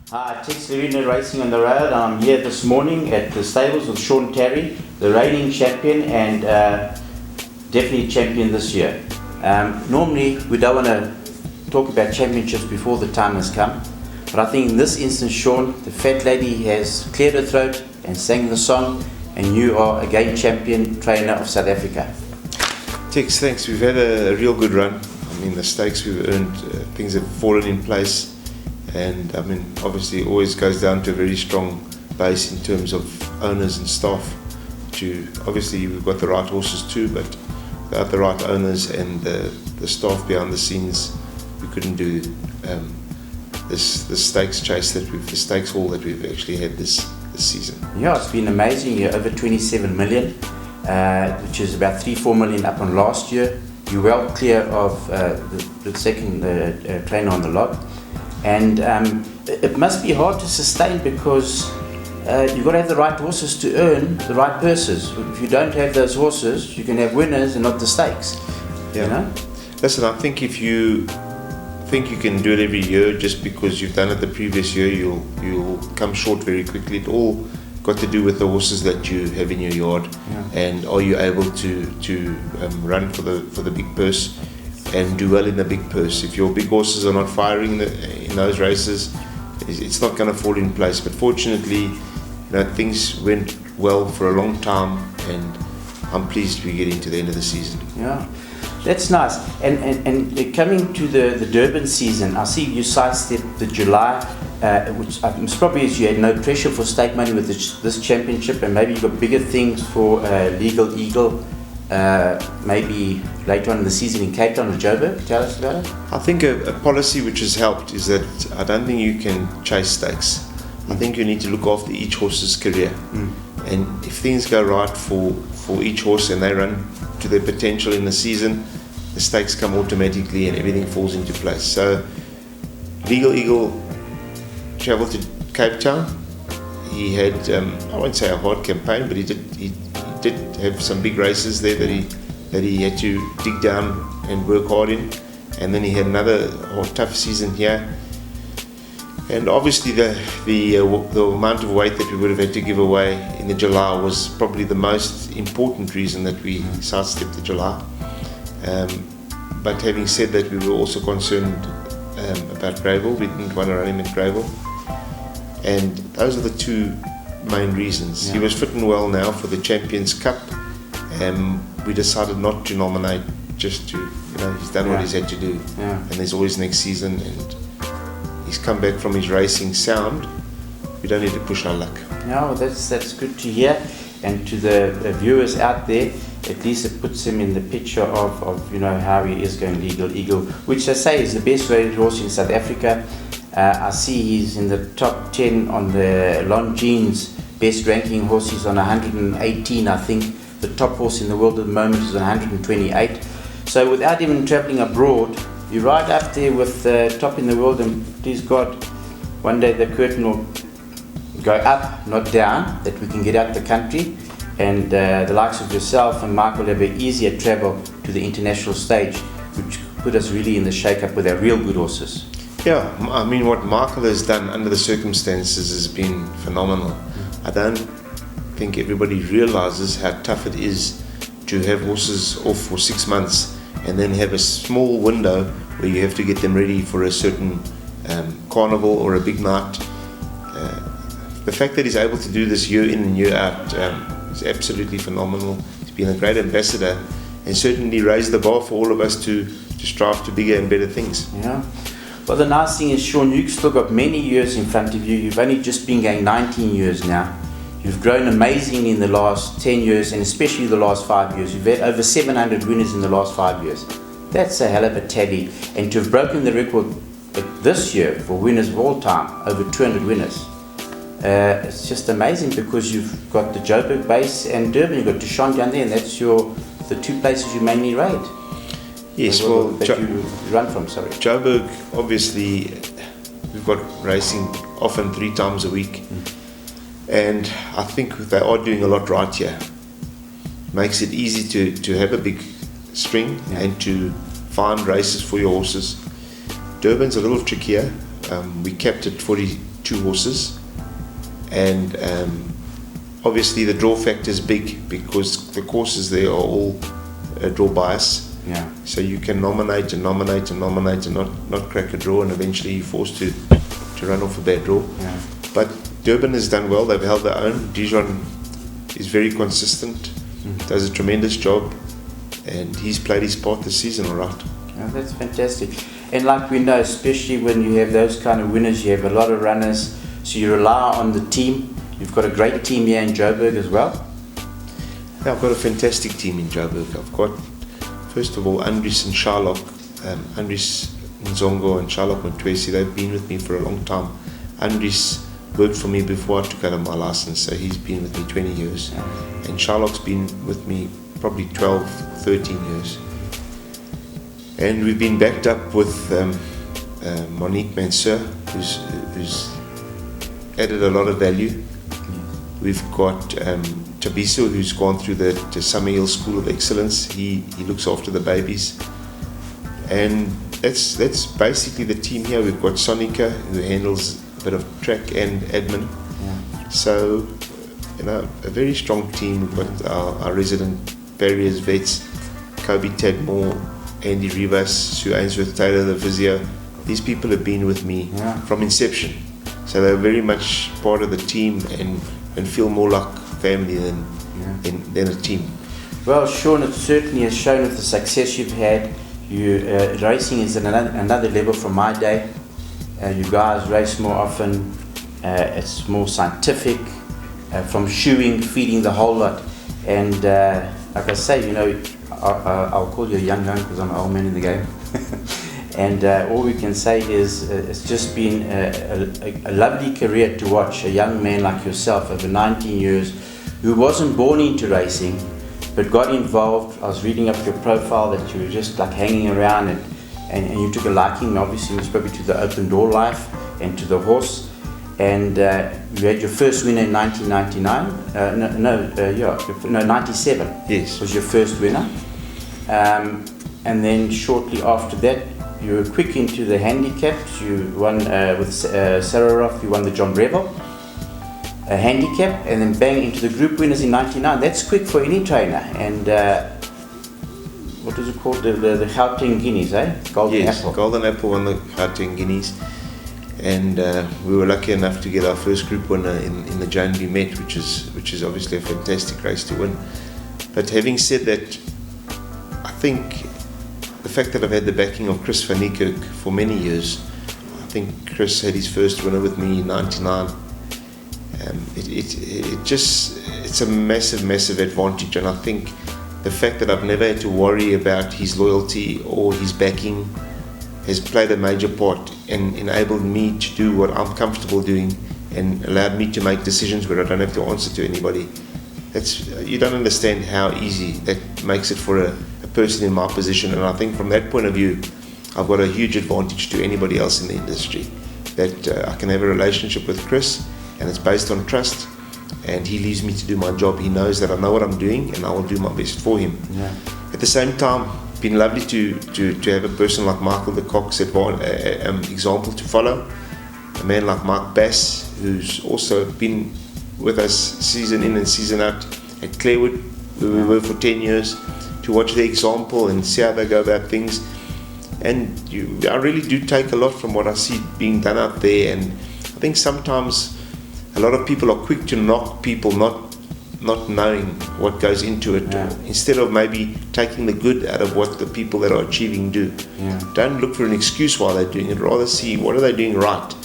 Hi, Tex Lerena Racing on the Road. I'm here this morning at the stables with Sean Tarry, the reigning champion and definitely champion this year. Normally we don't want to talk about championships before the time has come, but I think in this instance, Sean, the fat lady has cleared her throat and sang the song, and you are again champion trainer of South Africa. Tex, thanks. We've had a real good run. I mean, the stakes we've earned, things have fallen in place. And I mean, obviously it always goes down to a very strong base in terms of owners and staff. Obviously we've got the right horses too, but without the right owners and the staff behind the scenes, we couldn't do the stakes chase the stakes haul that we've actually had this season. Yeah, it's been amazing. You're over 27 million, which is about 3-4 million up on last year. You're well clear of the second trainer on the lot. And it must be hard to sustain because you've got to have the right horses to earn the right purses. If you don't have those horses, you can have winners and not the stakes. Yeah. You know? Listen, I think if you think you can do it every year just because you've done it the previous year, you'll come short very quickly. It all got to do with the horses that you have in your yard, and are you able to run for the big purse and do well in the big purse. If your big horses are not firing in those races, it's not going to fall in place. But fortunately, things went well for a long time, and I'm pleased we get into the end of the season. Yeah, that's nice. And coming to the Durban season, I see you sidestepped the July, which probably is you had no pressure for stake money with this championship, and maybe you got bigger things for Legal Eagle. Maybe later on in the season in Cape Town or Joburg. Tell us about it. I think a policy which has helped is that I don't think you can chase stakes. I think you need to look after each horse's career, and if things go right for each horse and they run to their potential in the season, the stakes come automatically and everything falls into place. So Legal Eagle travelled to Cape Town. He had I won't say a hard campaign, but he did have some big races there that he had to dig down and work hard in, and then he had another tough season here. And obviously the amount of weight that we would have had to give away in the July was probably the most important reason that we sidestepped the July. But having said that, we were also concerned about Greyville. We didn't want to run him at Greyville, and those are the two main reasons. He was fit and well now for the Champions Cup, and we decided not to nominate just to, he's done what he's had to do, and there's always next season, and he's come back from his racing sound. We don't need to push our luck. No, that's good to hear, and to the viewers out there, at least it puts him in the picture of how he is going Legal Eagle, which I say is the best rated horse in South Africa. I see he's in the top 10 on the Longines best ranking horse. He's on 118, I think. The top horse in the world at the moment is on 128. So without even travelling abroad, you're right up there with the top in the world, and please God, one day the curtain will go up, not down, that we can get out the country, and the likes of yourself and Michael have an easier travel to the international stage, which put us really in the shake-up with our real good horses. Yeah, I mean, what Michael has done under the circumstances has been phenomenal. I don't think everybody realizes how tough it is to have horses off for 6 months and then have a small window where you have to get them ready for a certain carnival or a big night. The fact that he's able to do this year in and year out is absolutely phenomenal. He's been a great ambassador and certainly raised the bar for all of us to strive to bigger and better things. Yeah. Well, the nice thing is, Sean, you've still got many years in front of you. You've only just been going 19 years now. You've grown amazingly in the last 10 years, and especially the last 5 years. You've had over 700 winners in the last 5 years. That's a hell of a tally. And to have broken the record this year for winners of all time, over 200 winners, it's just amazing, because you've got the Joburg base and Durban. You've got Deshaun down there, and that's the two places you mainly raid. Yes, that you run from, sorry. Joburg, obviously, we've got racing often 3 times a week, and I think they are doing a lot right here. Makes it easy to have a big string and to find races for your horses. Durban's a little trickier. We capped at 42 2 horses, and obviously the draw factor is big because the courses there are all draw bias. Yeah. So you can nominate and not crack a draw, and eventually you're forced to run off a bad draw. Yeah. But Durban has done well. They've held their own. Dijon is very consistent, does a tremendous job, and he's played his part this season all right. Oh, that's fantastic. And like we know, especially when you have those kind of winners, you have a lot of runners, so you rely on the team. You've got a great team here in Joburg as well. Yeah, I've got a fantastic team in Joburg. I've got, first of all, Andries and Sharlock, Andries Nzongo and Sharlock Mtwesi. They've been with me for a long time. Andries worked for me before I took out my license, so he's been with me 20 years. And Sharlock's been with me probably 12, 13 years. And we've been backed up with Monique Mansour, who's added a lot of value. We've got Tabiso, who's gone through the Summer Hill School of Excellence. He looks after the babies. And that's basically the team here. We've got Sonika, who handles a bit of track and admin. Yeah. So, a very strong team. We've got our resident barriers vets, Kobe Tadmore, Andy Rivas, Sue Ainsworth Taylor, the physio. These people have been with me from inception. So they're very much part of the team and feel more like family than a team. Well, Sean, it certainly has shown with the success you've had. Racing is another level from my day. You guys race more often. It's more scientific, from shoeing, feeding, the whole lot. And like I say, I'll call you a young gun because I'm an old man in the game. And all we can say is it's just been a lovely career to watch. A young man like yourself over 19 years who wasn't born into racing but got involved. I was reading up your profile that you were just like hanging around and you took a liking, obviously, most probably to the open door life and to the horse. And you had your first winner in 1999. 97. Yes. Was your first winner. And then shortly after that, you were quick into the handicaps. You won with Sarah Roth, you won the John Revel handicap, and then bang into the group winners in 99. That's quick for any trainer. And what was it called? The Gauteng Guineas, Golden Apple. Golden Apple won the Gauteng Guineas. And we were lucky enough to get our first group winner in the Jane B. Met, which is obviously a fantastic race to win. But having said that, I think the fact that I've had the backing of Chris van Niekerk for many years, I think Chris had his first winner with me in 99. It's a massive advantage, and I think the fact that I've never had to worry about his loyalty or his backing has played a major part and enabled me to do what I'm comfortable doing and allowed me to make decisions where I don't have to answer to anybody. You don't understand how easy that makes it for a person in my position, and I think from that point of view I've got a huge advantage to anybody else in the industry, that I can have a relationship with Chris and it's based on trust, and he leaves me to do my job. He knows that I know what I'm doing and I will do my best for him. Yeah. At the same time, it's been lovely to have a person like Michael de Kock's example to follow, a man like Mark Bass, who's also been with us season in and season out at Clarewood, where we were for 10 years, to watch their example and see how they go about things. And I really do take a lot from what I see being done out there, and I think sometimes a lot of people are quick to knock people not knowing what goes into it, instead of maybe taking the good out of what the people that are achieving do. Don't look for an excuse why they're doing it, rather see what are they doing right.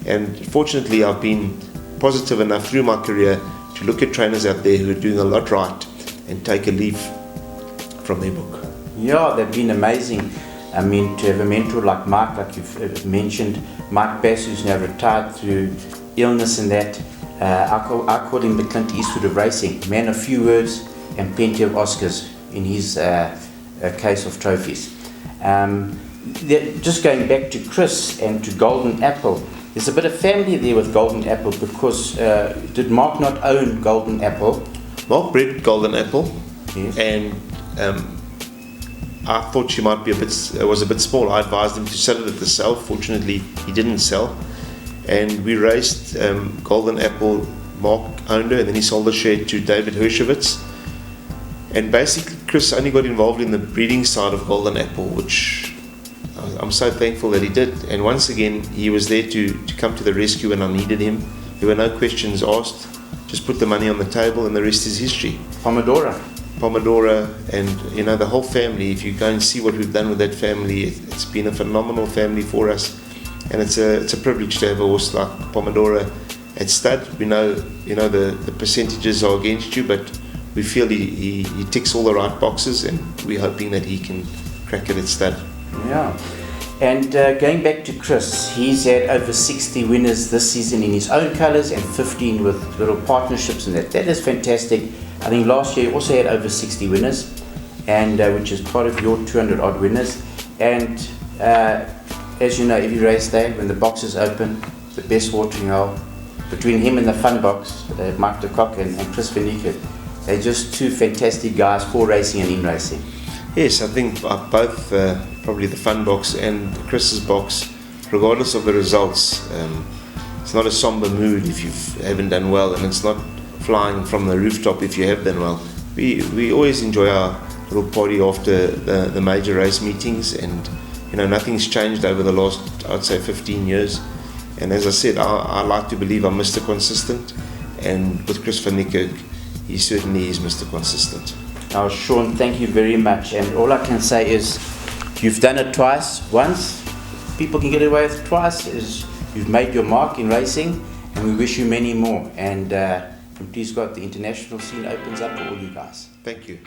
And fortunately I've been positive enough through my career to look at trainers out there who are doing a lot right and take a leaf from their book. Yeah, they've been amazing. I mean, to have a mentor like Mike, like you've mentioned, Mike Bass, who's now retired through illness and that, I call him the Clint Eastwood of racing. Man of few words and plenty of Oscars in his case of trophies. Just going back to Chris and to Golden Apple, there's a bit of family there with Golden Apple, because did Mark not own Golden Apple? Mark bred Golden Apple, yes. And I thought she might be was a bit small. I advised him to sell it at the sale. Fortunately, he didn't sell. and we raced Golden Apple. Mark owned her, and then he sold the share to David Hershowitz. And basically, Chris only got involved in the breeding side of Golden Apple, which I'm so thankful that he did. And once again, he was there to come to the rescue when I needed him. There were no questions asked. Just put the money on the table, and the rest is history. Pomodoro, and the whole family. If you go and see what we've done with that family, it's been a phenomenal family for us, and it's a privilege to have a horse like Pomodoro at stud. We know the percentages are against you, but we feel he ticks all the right boxes, and we're hoping that he can crack it at stud. Yeah. And going back to Chris, he's had over 60 winners this season in his own colours and 15 with little partnerships and that. That is fantastic. I think last year he also had over 60 winners, and which is part of your 200 odd winners. And as you know, every race day when the box is open, the best watering hole between him and the fun box, Mike de Kock and Chris Van Niekerk, they're just two fantastic guys for racing and in racing. Yes, I think both probably the fun box and Chris's box, regardless of the results, it's not a somber mood if you haven't done well, and it's not flying from the rooftop if you have done well. We always enjoy our little party after the major race meetings, and nothing's changed over the last, I'd say, 15 years. And as I said, I like to believe I'm Mr. Consistent, and with Chris Van Niekerk, he certainly is Mr. Consistent. Now, Sean, thank you very much. And all I can say is, you've done it twice. Once, people can get away with twice, is you've made your mark in racing, and we wish you many more. And please God, the international scene opens up for all you guys. Thank you.